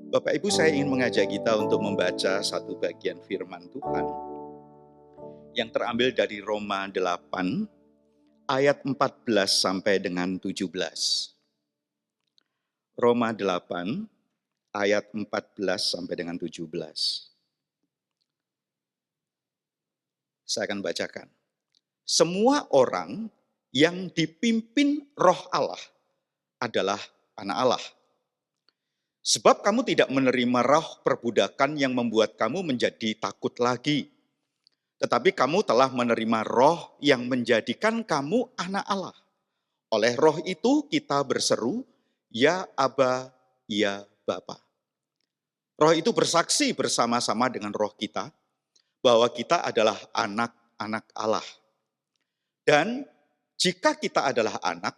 Bapak Ibu, saya ingin mengajak kita untuk membaca satu bagian firman Tuhan yang terambil dari Roma 8 ayat 14 sampai dengan 17. Roma 8 ayat 14 sampai dengan 17. Saya akan bacakan. Semua orang yang dipimpin Roh Allah adalah anak Allah. Sebab kamu tidak menerima roh perbudakan yang membuat kamu menjadi takut lagi. Tetapi kamu telah menerima roh yang menjadikan kamu anak Allah. Oleh roh itu kita berseru, ya Aba, ya Bapa. Roh itu bersaksi bersama-sama dengan roh kita, bahwa kita adalah anak-anak Allah. Dan jika kita adalah anak,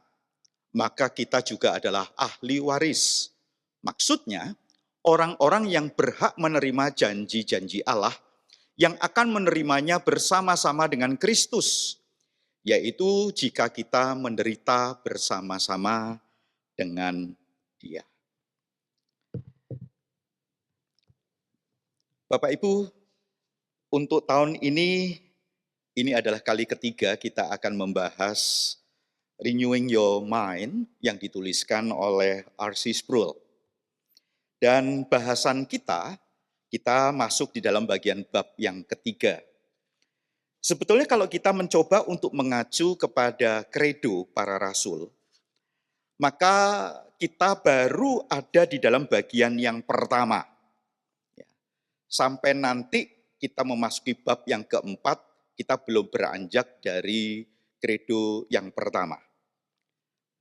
maka kita juga adalah ahli waris. Maksudnya, orang-orang yang berhak menerima janji-janji Allah, yang akan menerimanya bersama-sama dengan Kristus, yaitu jika kita menderita bersama-sama dengan Dia. Bapak Ibu, untuk tahun ini adalah kali ketiga kita akan membahas Renewing Your Mind yang dituliskan oleh R.C. Sproul. Dan bahasan kita masuk di dalam bagian bab yang ketiga. Sebetulnya kalau kita mencoba untuk mengacu kepada kredo para rasul, maka kita baru ada di dalam bagian yang pertama. Sampai nanti kita memasuki bab yang keempat, kita belum beranjak dari kredo yang pertama.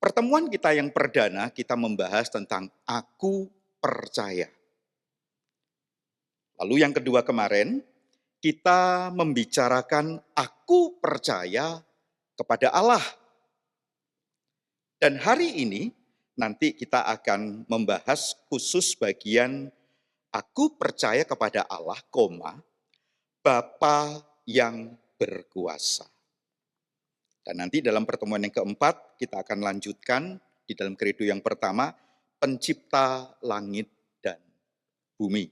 Pertemuan kita yang perdana, kita membahas tentang aku percaya. Lalu yang kedua kemarin, kita membicarakan aku percaya kepada Allah. Dan hari ini nanti kita akan membahas khusus bagian aku percaya kepada Allah, Bapa yang berkuasa. Dan nanti dalam pertemuan yang keempat kita akan lanjutkan di dalam kredo yang pertama, pencipta langit dan bumi.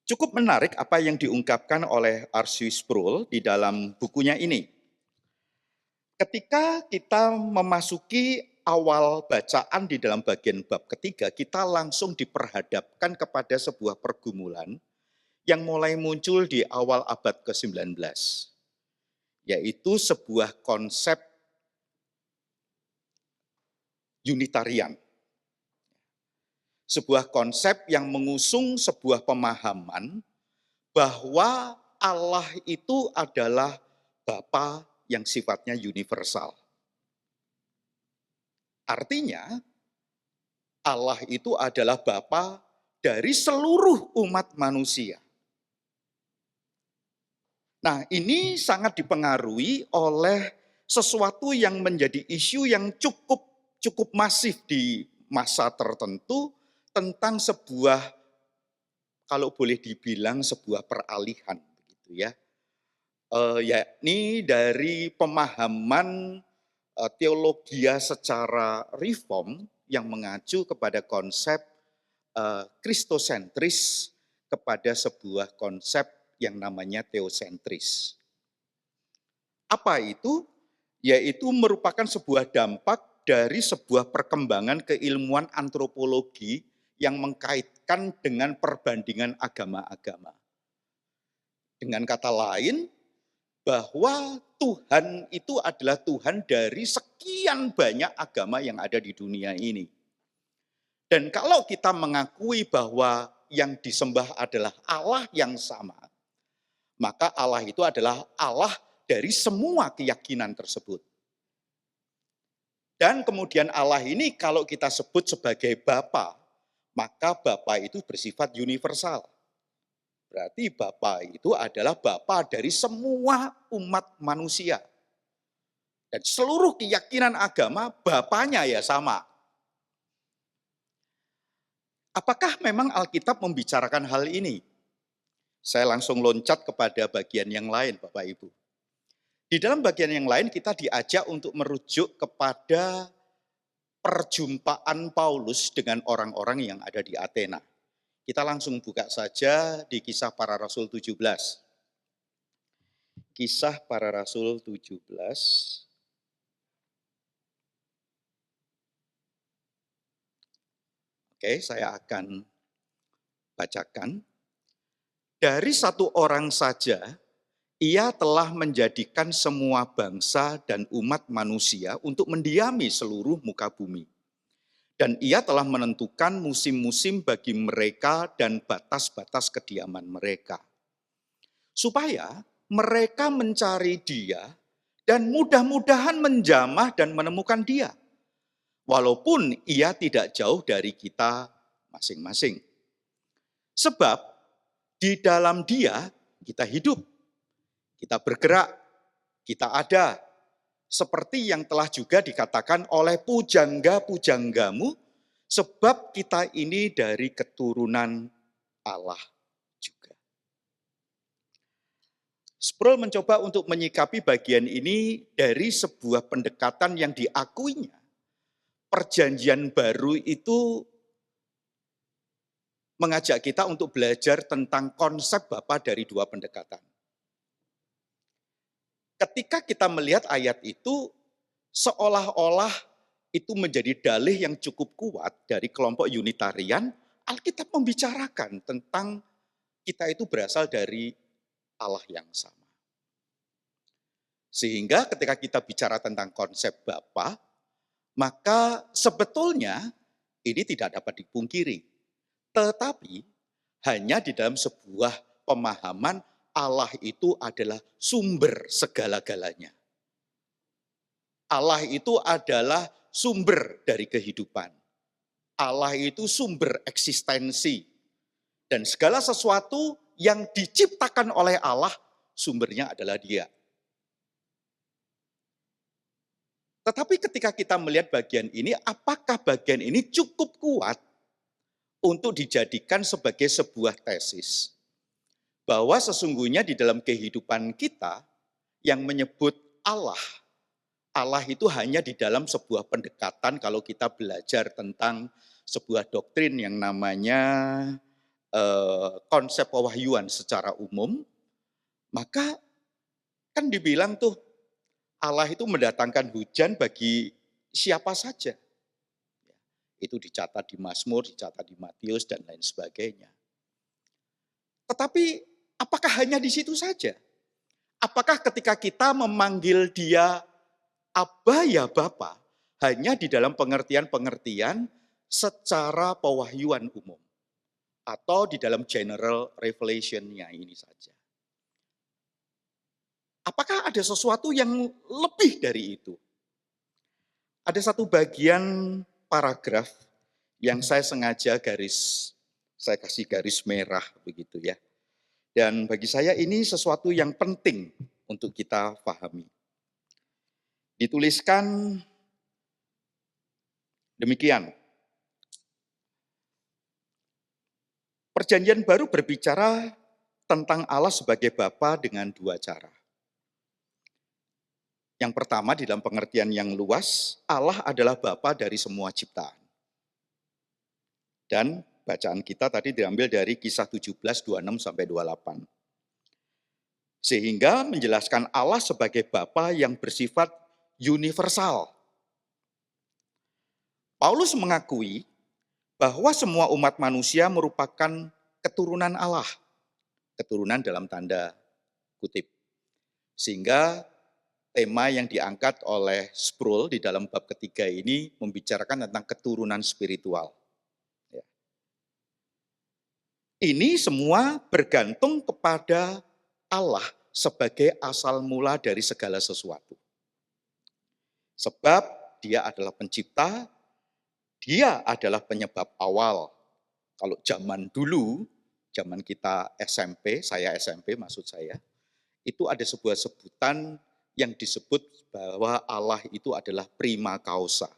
Cukup menarik apa yang diungkapkan oleh R.C. Sproul di dalam bukunya ini. Ketika kita memasuki awal bacaan di dalam bagian bab ketiga, kita langsung diperhadapkan kepada sebuah pergumulan yang mulai muncul di awal abad ke-19, yaitu sebuah konsep Unitarian. Sebuah konsep yang mengusung sebuah pemahaman bahwa Allah itu adalah Bapa yang sifatnya universal. Artinya, Allah itu adalah Bapa dari seluruh umat manusia. Nah, ini sangat dipengaruhi oleh sesuatu yang menjadi isu yang cukup masif di masa tertentu tentang sebuah, kalau boleh dibilang sebuah peralihan, begitu ya. Yakni dari pemahaman teologia secara reform yang mengacu kepada konsep kristosentris kepada sebuah konsep yang namanya teosentris. Apa itu? Yaitu merupakan sebuah dampak dari sebuah perkembangan keilmuan antropologi yang mengkaitkan dengan perbandingan agama-agama. Dengan kata lain, bahwa Tuhan itu adalah Tuhan dari sekian banyak agama yang ada di dunia ini. Dan kalau kita mengakui bahwa yang disembah adalah Allah yang sama, maka Allah itu adalah Allah dari semua keyakinan tersebut. Dan kemudian Allah ini kalau kita sebut sebagai Bapa, maka Bapa itu bersifat universal. Berarti Bapa itu adalah Bapa dari semua umat manusia. Dan seluruh keyakinan agama Bapanya ya sama. Apakah memang Alkitab membicarakan hal ini? Saya langsung loncat kepada bagian yang lain, Bapak Ibu. Di dalam bagian yang lain kita diajak untuk merujuk kepada perjumpaan Paulus dengan orang-orang yang ada di Athena. Kita langsung buka saja di Kisah Para Rasul 17. Kisah Para Rasul 17. Oke, saya akan bacakan. Dari satu orang saja, ia telah menjadikan semua bangsa dan umat manusia untuk mendiami seluruh muka bumi. Dan ia telah menentukan musim-musim bagi mereka dan batas-batas kediaman mereka. Supaya mereka mencari dia dan mudah-mudahan menjamah dan menemukan dia. Walaupun ia tidak jauh dari kita masing-masing. Sebab di dalam dia kita hidup, kita bergerak, kita ada. Seperti yang telah juga dikatakan oleh pujangga-pujanggamu, sebab kita ini dari keturunan Allah juga. Sproul mencoba untuk menyikapi bagian ini dari sebuah pendekatan yang diakuinya. Perjanjian baru itu mengajak kita untuk belajar tentang konsep Bapa dari dua pendekatan. Ketika kita melihat ayat itu, seolah-olah itu menjadi dalih yang cukup kuat dari kelompok Unitarian. Alkitab membicarakan tentang kita itu berasal dari Allah yang sama. Sehingga ketika kita bicara tentang konsep Bapa, maka sebetulnya ini tidak dapat dipungkiri. Tetapi hanya di dalam sebuah pemahaman Allah itu adalah sumber segala-galanya. Allah itu adalah sumber dari kehidupan. Allah itu sumber eksistensi. Dan segala sesuatu yang diciptakan oleh Allah, sumbernya adalah Dia. Tetapi ketika kita melihat bagian ini, apakah bagian ini cukup kuat untuk dijadikan sebagai sebuah tesis bahwa sesungguhnya di dalam kehidupan kita yang menyebut Allah itu hanya di dalam sebuah pendekatan kalau kita belajar tentang sebuah doktrin yang namanya konsep pewahyuan secara umum, maka kan dibilang tuh Allah itu mendatangkan hujan bagi siapa saja. Itu dicatat di Mazmur, dicatat di Matius, dan lain sebagainya. Tetapi apakah hanya di situ saja? Apakah ketika kita memanggil dia Abba ya Bapa, hanya di dalam pengertian-pengertian secara pewahyuan umum? Atau di dalam general revelation-nya ini saja? Apakah ada sesuatu yang lebih dari itu? Ada satu bagian paragraf yang saya sengaja saya kasih garis merah begitu ya. Dan bagi saya ini sesuatu yang penting untuk kita pahami. Dituliskan demikian. Perjanjian baru berbicara tentang Allah sebagai Bapa dengan dua cara. Yang pertama di dalam pengertian yang luas, Allah adalah Bapa dari semua ciptaan. Dan bacaan kita tadi diambil dari Kisah 17, 26 sampai 28. Sehingga menjelaskan Allah sebagai Bapa yang bersifat universal. Paulus mengakui bahwa semua umat manusia merupakan keturunan Allah. Keturunan dalam tanda kutip. Sehingga tema yang diangkat oleh Sproul di dalam bab ketiga ini membicarakan tentang keturunan spiritual. Ini semua bergantung kepada Allah sebagai asal mula dari segala sesuatu. Sebab Dia adalah pencipta, Dia adalah penyebab awal. Kalau zaman dulu, zaman kita SMP, saya SMP maksud saya, itu ada sebuah sebutan yang disebut bahwa Allah itu adalah prima causa.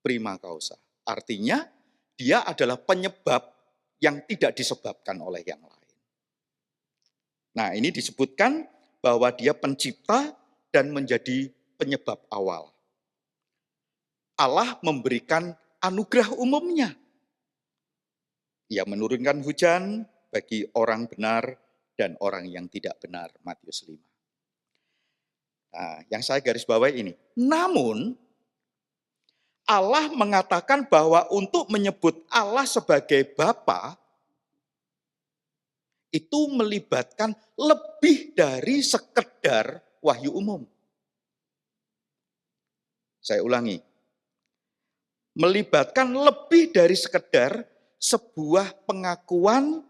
Prima causa. Artinya Dia adalah penyebab yang tidak disebabkan oleh yang lain. Nah, ini disebutkan bahwa Dia pencipta dan menjadi penyebab awal. Allah memberikan anugerah umumnya. Ia menurunkan hujan bagi orang benar dan orang yang tidak benar, Matius 5. Nah, yang saya garis bawahi ini. Namun, Allah mengatakan bahwa untuk menyebut Allah sebagai Bapa, itu melibatkan lebih dari sekedar wahyu umum. Saya ulangi, melibatkan lebih dari sekedar sebuah pengakuan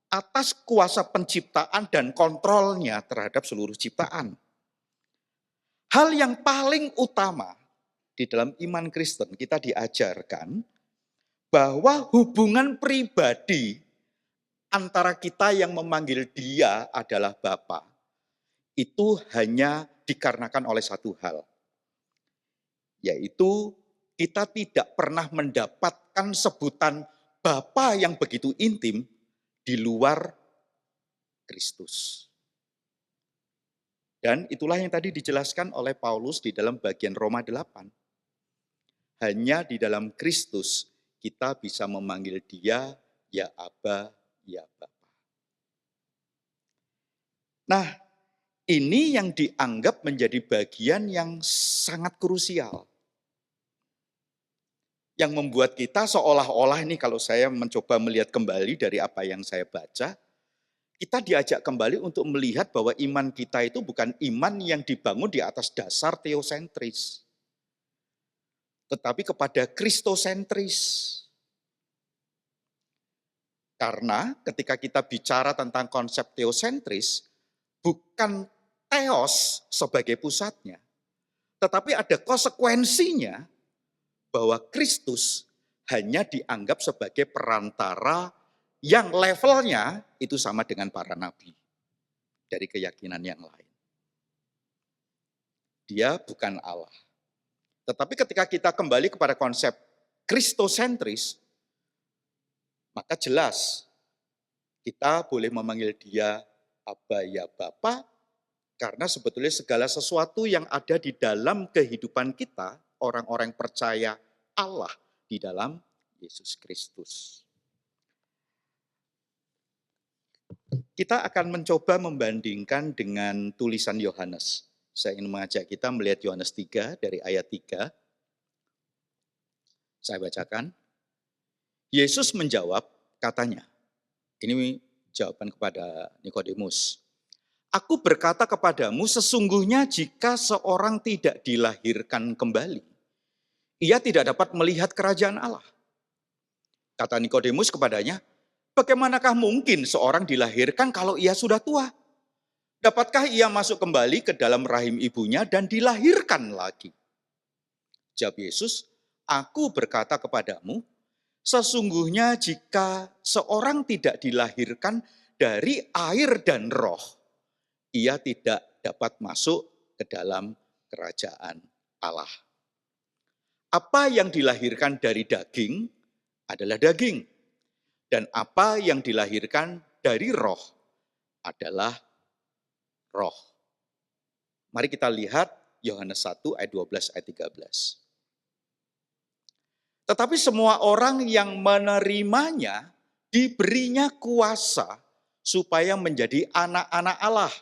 atas kuasa penciptaan dan kontrolnya terhadap seluruh ciptaan. Hal yang paling utama di dalam iman Kristen kita diajarkan bahwa hubungan pribadi antara kita yang memanggil Dia adalah Bapa itu hanya dikarenakan oleh satu hal, yaitu kita tidak pernah mendapatkan sebutan Bapa yang begitu intim di luar Kristus. Dan itulah yang tadi dijelaskan oleh Paulus di dalam bagian Roma 8. Hanya di dalam Kristus kita bisa memanggil Dia ya Aba, ya Bapa. Nah, ini yang dianggap menjadi bagian yang sangat krusial. Yang membuat kita seolah-olah ini, kalau saya mencoba melihat kembali dari apa yang saya baca, kita diajak kembali untuk melihat bahwa iman kita itu bukan iman yang dibangun di atas dasar teosentris, tetapi kepada kristosentris. Karena ketika kita bicara tentang konsep teosentris, bukan teos sebagai pusatnya, tetapi ada konsekuensinya bahwa Kristus hanya dianggap sebagai perantara yang levelnya itu sama dengan para nabi dari keyakinan yang lain. Dia bukan Allah. Tetapi ketika kita kembali kepada konsep kristosentris, maka jelas kita boleh memanggil Dia Aba ya Bapa, karena sebetulnya segala sesuatu yang ada di dalam kehidupan kita, orang-orang percaya Allah di dalam Yesus Kristus. Kita akan mencoba membandingkan dengan tulisan Yohanes. Saya ingin mengajak kita melihat Yohanes 3 dari ayat 3. Saya bacakan. Yesus menjawab, katanya, ini jawaban kepada Nikodemus. Aku berkata kepadamu, sesungguhnya jika seorang tidak dilahirkan kembali, ia tidak dapat melihat kerajaan Allah. Kata Nikodemus kepadanya, bagaimanakah mungkin seorang dilahirkan kalau ia sudah tua? Dapatkah ia masuk kembali ke dalam rahim ibunya dan dilahirkan lagi? Jawab Yesus, aku berkata kepadamu, sesungguhnya jika seorang tidak dilahirkan dari air dan roh, ia tidak dapat masuk ke dalam kerajaan Allah. Apa yang dilahirkan dari daging adalah daging, dan apa yang dilahirkan dari roh adalah roh. Mari kita lihat Yohanes 1 ayat 12 ayat 13. Tetapi semua orang yang menerimanya diberinya kuasa supaya menjadi anak-anak Allah,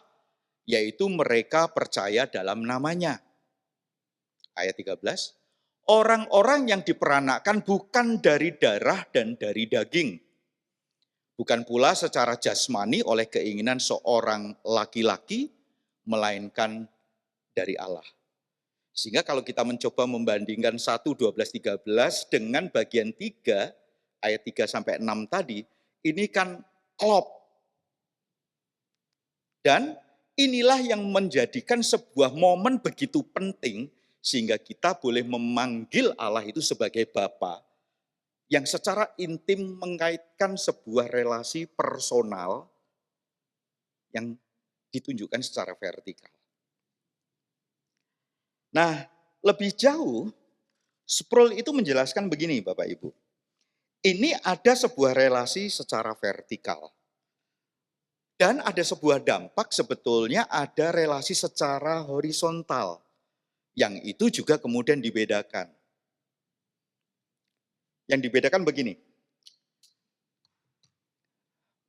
yaitu mereka percaya dalam namanya. Ayat 13. Orang-orang yang diperanakkan bukan dari darah dan dari daging, bukan pula secara jasmani oleh keinginan seorang laki-laki, melainkan dari Allah. Sehingga kalau kita mencoba membandingkan 1, 12, 13 dengan bagian 3, ayat 3 sampai 6 tadi, ini kan klop. Dan inilah yang menjadikan sebuah momen begitu penting, sehingga kita boleh memanggil Allah itu sebagai Bapa, yang secara intim mengaitkan sebuah relasi personal yang ditunjukkan secara vertikal. Nah, lebih jauh, Sproul itu menjelaskan begini Bapak Ibu. Ini ada sebuah relasi secara vertikal. Dan ada sebuah dampak sebetulnya ada relasi secara horizontal. Yang itu juga kemudian dibedakan. Yang dibedakan begini.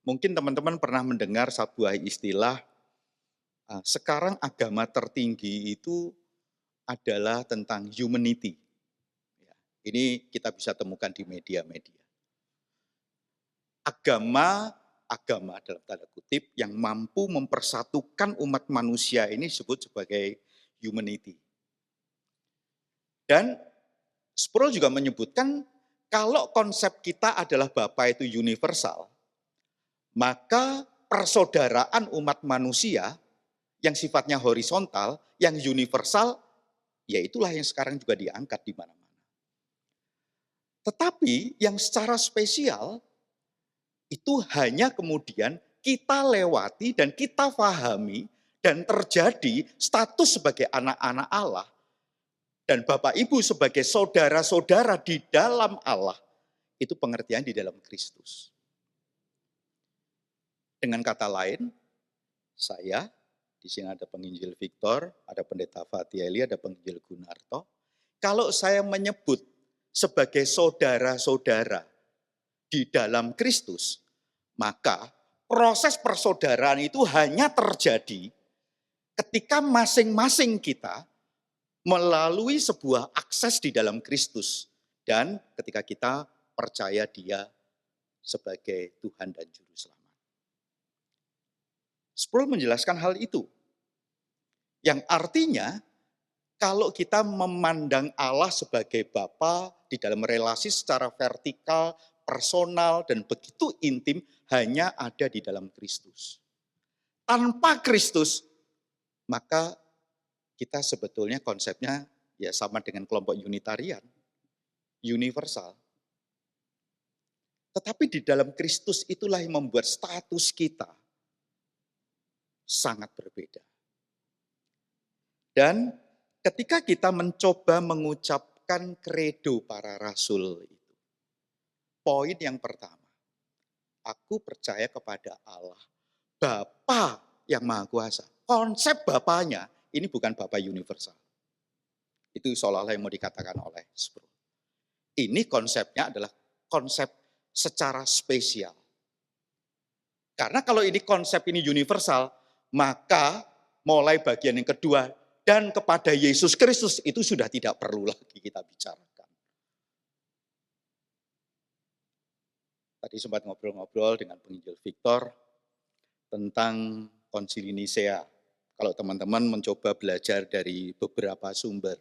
Mungkin teman-teman pernah mendengar sebuah istilah, sekarang agama tertinggi itu adalah tentang humanity. Ya, ini kita bisa temukan di media-media. Agama dalam tanda kutip yang mampu mempersatukan umat manusia ini disebut sebagai humanity. Dan Sproul juga menyebutkan kalau konsep kita adalah Bapa itu universal, maka persaudaraan umat manusia yang sifatnya horizontal, yang universal, ya itulah yang sekarang juga diangkat di mana-mana. Tetapi yang secara spesial, itu hanya kemudian kita lewati dan kita pahami dan terjadi status sebagai anak-anak Allah dan Bapak Ibu sebagai saudara-saudara di dalam Allah, itu pengertian di dalam Kristus. Dengan kata lain, saya, di sini ada penginjil Victor, ada pendeta Fatieli, ada penginjil Gunarto, kalau saya menyebut sebagai saudara-saudara di dalam Kristus, maka proses persaudaraan itu hanya terjadi ketika masing-masing kita melalui sebuah akses di dalam Kristus dan ketika kita percaya Dia sebagai Tuhan dan Juru Selamat. Sproul menjelaskan hal itu, yang artinya kalau kita memandang Allah sebagai Bapa di dalam relasi secara vertikal, personal, dan begitu intim, hanya ada di dalam Kristus. Tanpa Kristus, maka kita sebetulnya konsepnya ya sama dengan kelompok Unitarian, universal. Tetapi di dalam Kristus itulah yang membuat status kita sangat berbeda. Dan ketika kita mencoba mengucapkan kredo para rasul itu, poin yang pertama, aku percaya kepada Allah, Bapa yang Maha Kuasa. Konsep Bapanya ini bukan Bapa universal. Itu seolah-olah yang mau dikatakan oleh Sproul. Ini konsepnya adalah konsep secara spesial. Karena kalau ini konsep ini universal, maka mulai bagian yang kedua, dan kepada Yesus Kristus itu sudah tidak perlu lagi kita bicarakan. Tadi sempat ngobrol-ngobrol dengan penginjil Victor tentang Konsili Nisea. Kalau teman-teman mencoba belajar dari beberapa sumber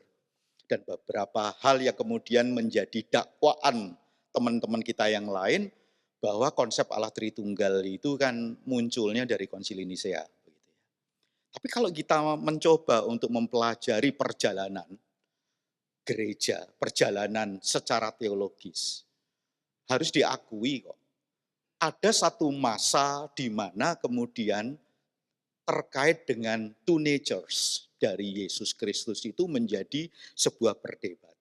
dan beberapa hal yang kemudian menjadi dakwaan teman-teman kita yang lain, bahwa konsep Allah Tritunggal itu kan munculnya dari Konsili Nisea. Tapi kalau kita mencoba untuk mempelajari perjalanan gereja, perjalanan secara teologis, harus diakui kok, ada satu masa di mana kemudian terkait dengan two natures dari Yesus Kristus itu menjadi sebuah perdebatan.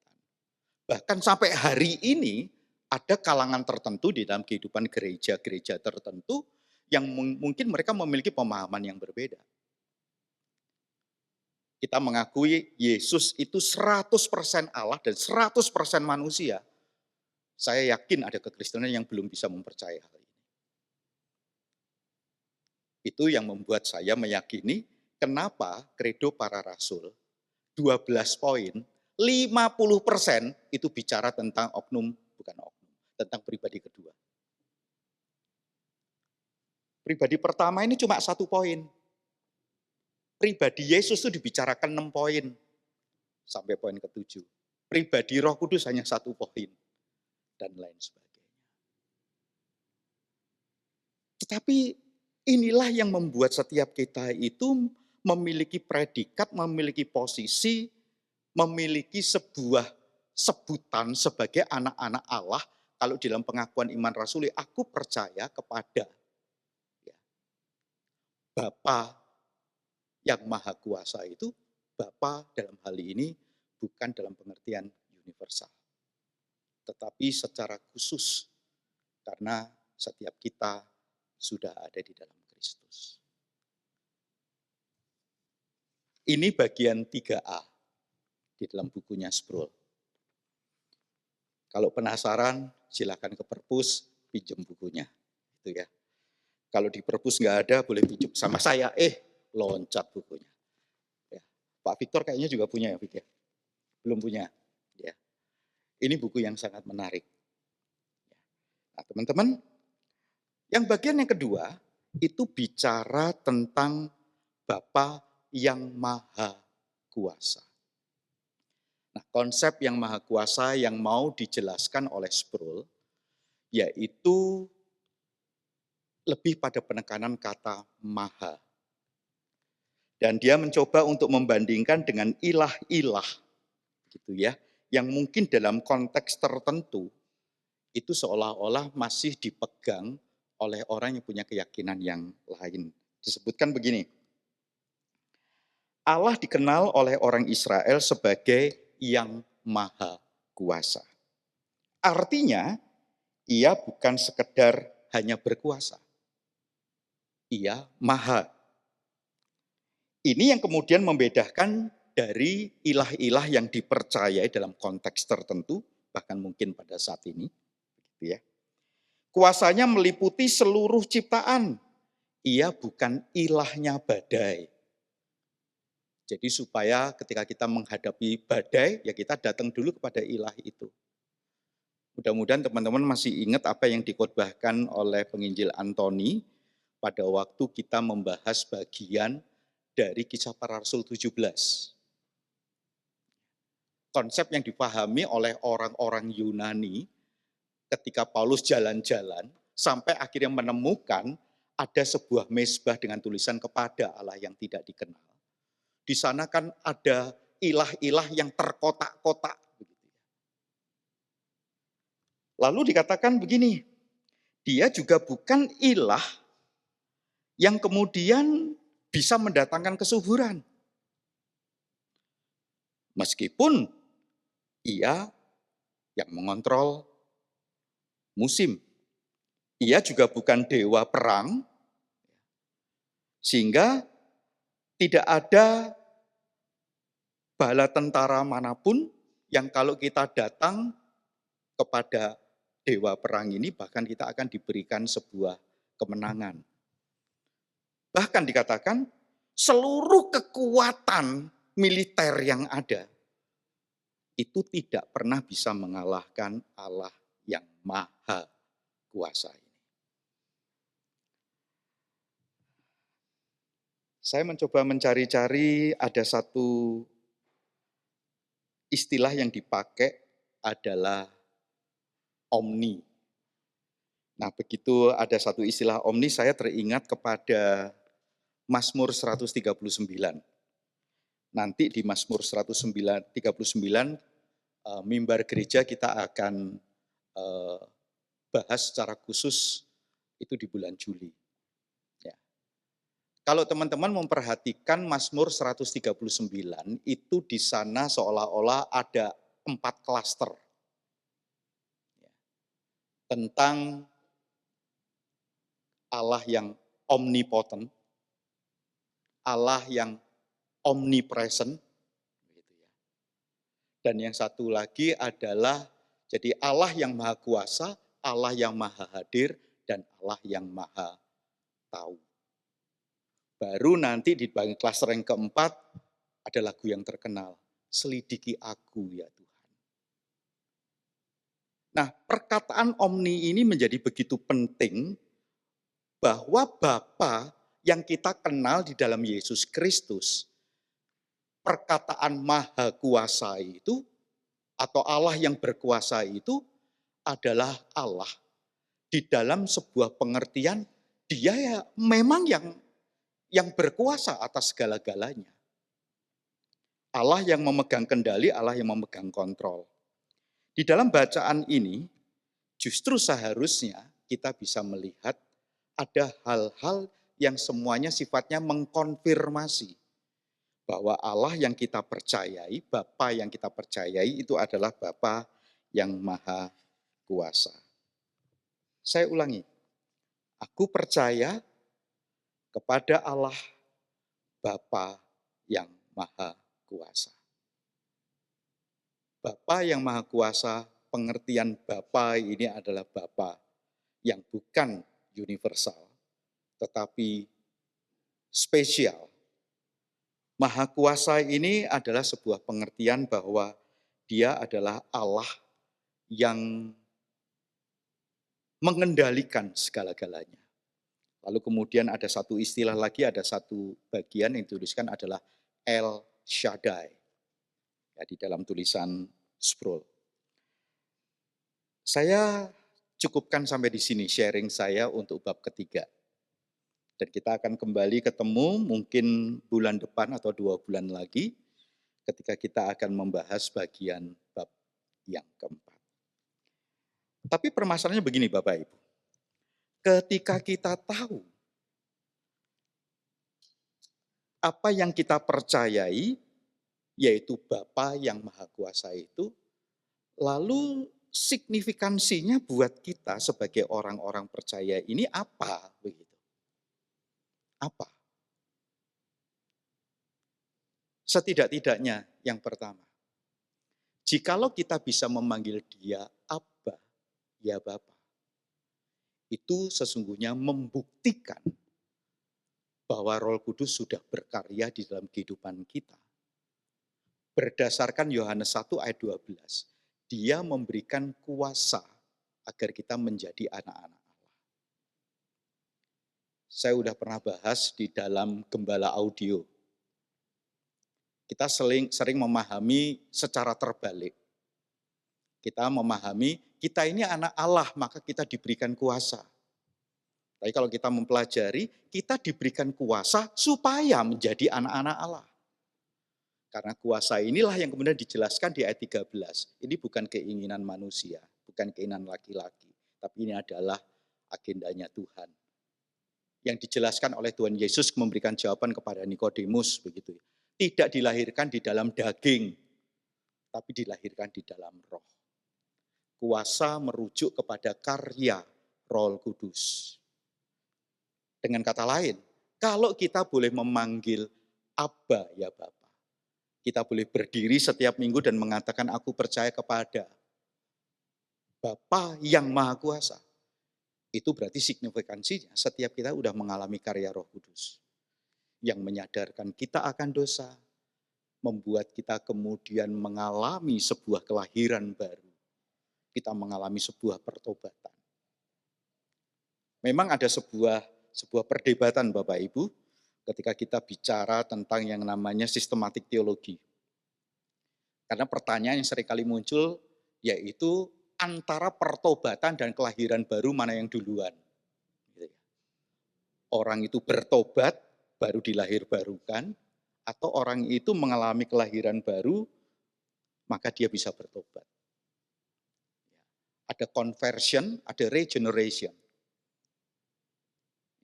Bahkan sampai hari ini ada kalangan tertentu di dalam kehidupan gereja-gereja tertentu yang mungkin mereka memiliki pemahaman yang berbeda. Kita mengakui Yesus itu 100% Allah dan 100% manusia. Saya yakin ada kekristenan yang belum bisa mempercayai hal ini. Itu yang membuat saya meyakini kenapa kredo para rasul 12 poin, 50% itu bicara tentang oknum, bukan oknum, tentang pribadi kedua. Pribadi pertama ini cuma 1 poin. Pribadi Yesus itu dibicarakan 6 poin sampai poin ke-7. Pribadi Roh Kudus hanya 1 poin dan lain sebagainya. Tetapi inilah yang membuat setiap kita itu memiliki predikat, memiliki posisi, memiliki sebuah sebutan sebagai anak-anak Allah. Kalau dalam pengakuan iman rasuli, aku percaya kepada Bapa yang Maha Kuasa itu, Bapa dalam hal ini bukan dalam pengertian universal, tetapi secara khusus karena setiap kita sudah ada di dalam Kristus. Ini bagian 3A di dalam bukunya Sproul. Kalau penasaran, silakan ke perpus, pinjam bukunya. Itu ya. Kalau di perpus nggak ada, boleh pinjam sama saya. Loncat bukunya. Ya. Pak Victor kayaknya juga punya ya, Victor? Belum punya. Ya. Ini buku yang sangat menarik. Nah, teman-teman, yang bagian yang kedua itu bicara tentang Bapa yang Maha Kuasa. Nah, konsep yang Maha Kuasa yang mau dijelaskan oleh Sproul yaitu lebih pada penekanan kata maha. Dan dia mencoba untuk membandingkan dengan ilah-ilah gitu ya, yang mungkin dalam konteks tertentu itu seolah-olah masih dipegang oleh orang yang punya keyakinan yang lain. Disebutkan begini, Allah dikenal oleh orang Israel sebagai yang maha kuasa. Artinya, ia bukan sekedar hanya berkuasa. Ia maha. Ini yang kemudian membedakan dari ilah-ilah yang dipercayai dalam konteks tertentu, bahkan mungkin pada saat ini. Gitu ya. Kuasanya meliputi seluruh ciptaan. Ia bukan ilahnya badai. Jadi supaya ketika kita menghadapi badai, ya kita datang dulu kepada ilah itu. Mudah-mudahan teman-teman masih ingat apa yang dikhotbahkan oleh penginjil Antoni pada waktu kita membahas bagian dari Kisah Para Rasul 17. Konsep yang dipahami oleh orang-orang Yunani ketika Paulus jalan-jalan sampai akhirnya menemukan ada sebuah mezbah dengan tulisan kepada Allah yang tidak dikenal. Di sana kan ada ilah-ilah yang terkotak-kotak. Lalu dikatakan begini, dia juga bukan ilah yang kemudian bisa mendatangkan kesuburan. Meskipun ia yang mengontrol musim. Ia juga bukan dewa perang, sehingga tidak ada bala tentara manapun yang kalau kita datang kepada dewa perang ini, bahkan kita akan diberikan sebuah kemenangan. Bahkan dikatakan seluruh kekuatan militer yang ada itu tidak pernah bisa mengalahkan Allah yang maha kuasa ini. Saya mencoba mencari-cari ada satu istilah yang dipakai adalah omni. Nah, begitu ada satu istilah omni, saya teringat kepada Mazmur 139. Nanti di Mazmur 139 mimbar gereja kita akan bahas secara khusus itu di bulan Juli. Ya. Kalau teman-teman memperhatikan Mazmur 139, itu di sana seolah-olah ada 4 klaster. Ya. Tentang Allah yang omnipotent, Allah yang omnipresent, dan yang satu lagi adalah jadi Allah yang maha kuasa, Allah yang maha hadir, dan Allah yang maha tahu. Baru nanti di bagian klaster yang keempat ada lagu yang terkenal, Selidiki Aku ya Tuhan. Nah, perkataan omni ini menjadi begitu penting bahwa Bapa yang kita kenal di dalam Yesus Kristus, perkataan maha kuasa itu, atau Allah yang berkuasa itu adalah Allah di dalam sebuah pengertian dia ya memang yang berkuasa atas segala-galanya. Allah yang memegang kendali, Allah yang memegang kontrol. Di dalam bacaan ini justru seharusnya kita bisa melihat ada hal-hal yang semuanya sifatnya mengkonfirmasi bahwa Allah yang kita percayai, Bapa yang kita percayai itu adalah Bapa yang maha kuasa. Saya ulangi, aku percaya kepada Allah Bapa yang maha kuasa. Bapa yang maha kuasa, pengertian Bapa ini adalah Bapa yang bukan universal, tetapi spesial. Maha kuasa ini adalah sebuah pengertian bahwa Dia adalah Allah yang mengendalikan segala-galanya. Lalu kemudian ada satu istilah lagi, ada satu bagian yang dituliskan adalah El Shaddai. Ya, di dalam tulisan scroll. Saya cukupkan sampai di sini sharing saya untuk bab ketiga. Dan kita akan kembali ketemu mungkin bulan depan atau 2 bulan lagi ketika kita akan membahas bagian bab yang keempat. Tapi permasalahannya begini Bapak Ibu. Ketika kita tahu apa yang kita percayai, yaitu Bapa yang Maha Kuasa itu, lalu signifikansinya buat kita sebagai orang-orang percaya ini apa? Begitu. Apa? Setidak-tidaknya yang pertama, jikalau kita bisa memanggil Dia Abba, ya Bapa, itu sesungguhnya membuktikan bahwa Roh Kudus sudah berkarya di dalam kehidupan kita. Berdasarkan Yohanes 1 ayat 12, Dia memberikan kuasa agar kita menjadi anak-anak Allah. Saya sudah pernah bahas di dalam Gembala Audio. Kita sering memahami secara terbalik. Kita memahami kita ini anak Allah, maka kita diberikan kuasa. Tapi kalau kita mempelajari, kita diberikan kuasa supaya menjadi anak-anak Allah. Karena kuasa inilah yang kemudian dijelaskan di ayat 13. Ini bukan keinginan manusia, bukan keinginan laki-laki, tapi ini adalah agendanya Tuhan. Yang dijelaskan oleh Tuhan Yesus memberikan jawaban kepada Nikodemus begitu. Tidak dilahirkan di dalam daging, tapi dilahirkan di dalam roh. Kuasa merujuk kepada karya Roh Kudus. Dengan kata lain, kalau kita boleh memanggil Abba ya Bapa, kita boleh berdiri setiap minggu dan mengatakan aku percaya kepada Bapa yang Maha Kuasa. Itu berarti signifikansinya setiap kita sudah mengalami karya Roh Kudus. Yang menyadarkan kita akan dosa, membuat kita kemudian mengalami sebuah kelahiran baru. Kita mengalami sebuah pertobatan. Memang ada sebuah perdebatan Bapak Ibu ketika kita bicara tentang yang namanya sistematik teologi. Karena pertanyaan yang seringkali muncul yaitu antara pertobatan dan kelahiran baru mana yang duluan. Orang itu bertobat baru dilahir-barukan, atau orang itu mengalami kelahiran baru maka dia bisa bertobat. Ada conversion, ada regeneration.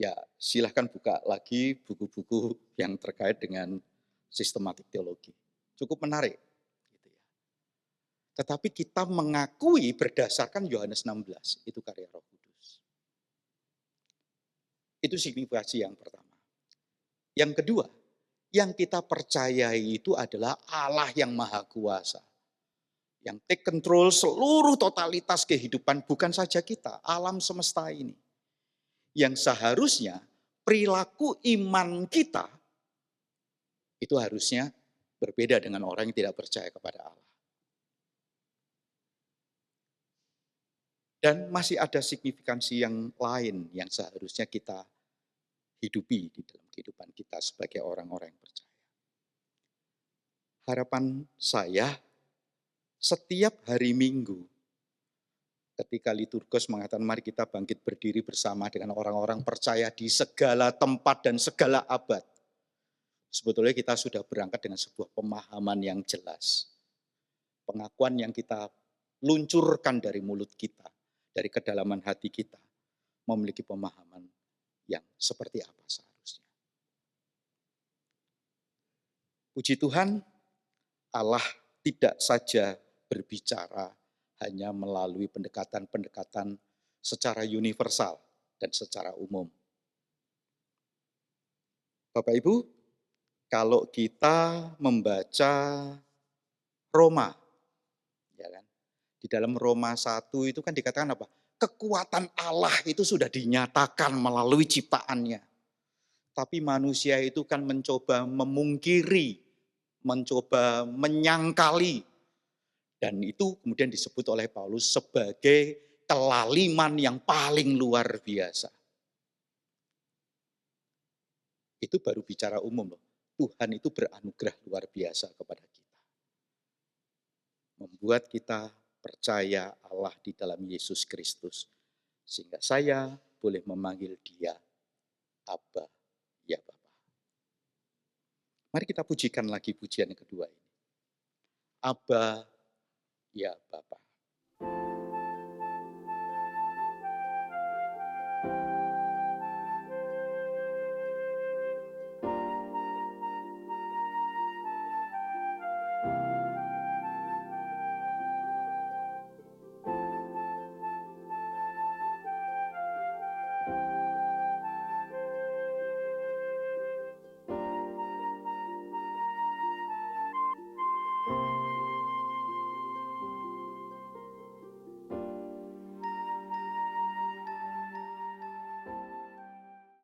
Ya, silahkan buka lagi buku-buku yang terkait dengan sistematik teologi. Cukup menarik. Tetapi kita mengakui berdasarkan Yohanes 16, itu karya Roh Kudus. Itu signifikasi yang pertama. Yang kedua, yang kita percayai itu adalah Allah yang Maha Kuasa. Yang take control seluruh totalitas kehidupan, bukan saja kita, alam semesta ini. Yang seharusnya perilaku iman kita itu harusnya berbeda dengan orang yang tidak percaya kepada Allah. Dan masih ada signifikansi yang lain yang seharusnya kita hidupi di dalam kehidupan kita sebagai orang-orang yang percaya. Harapan saya setiap hari Minggu ketika liturgos mengatakan mari kita bangkit berdiri bersama dengan orang-orang percaya di segala tempat dan segala abad. Sebetulnya kita sudah berangkat dengan sebuah pemahaman yang jelas. Pengakuan yang kita luncurkan dari mulut kita, dari kedalaman hati kita, memiliki pemahaman yang seperti apa seharusnya. Puji Tuhan, Allah tidak saja berbicara hanya melalui pendekatan-pendekatan secara universal dan secara umum. Bapak Ibu, kalau kita membaca Roma, ya kan, Di dalam Roma 1 itu kan dikatakan apa? Kekuatan Allah itu sudah dinyatakan melalui ciptaannya. Tapi manusia itu kan mencoba memungkiri, mencoba menyangkali. Dan itu kemudian disebut oleh Paulus sebagai kelaliman yang paling luar biasa. Itu baru bicara umum loh. Tuhan itu beranugerah luar biasa kepada kita. Membuat kita percaya Allah di dalam Yesus Kristus. Sehingga saya boleh memanggil dia Abba, ya Bapa. Mari kita pujikan lagi pujian yang kedua ini. Abba, ya Bapa.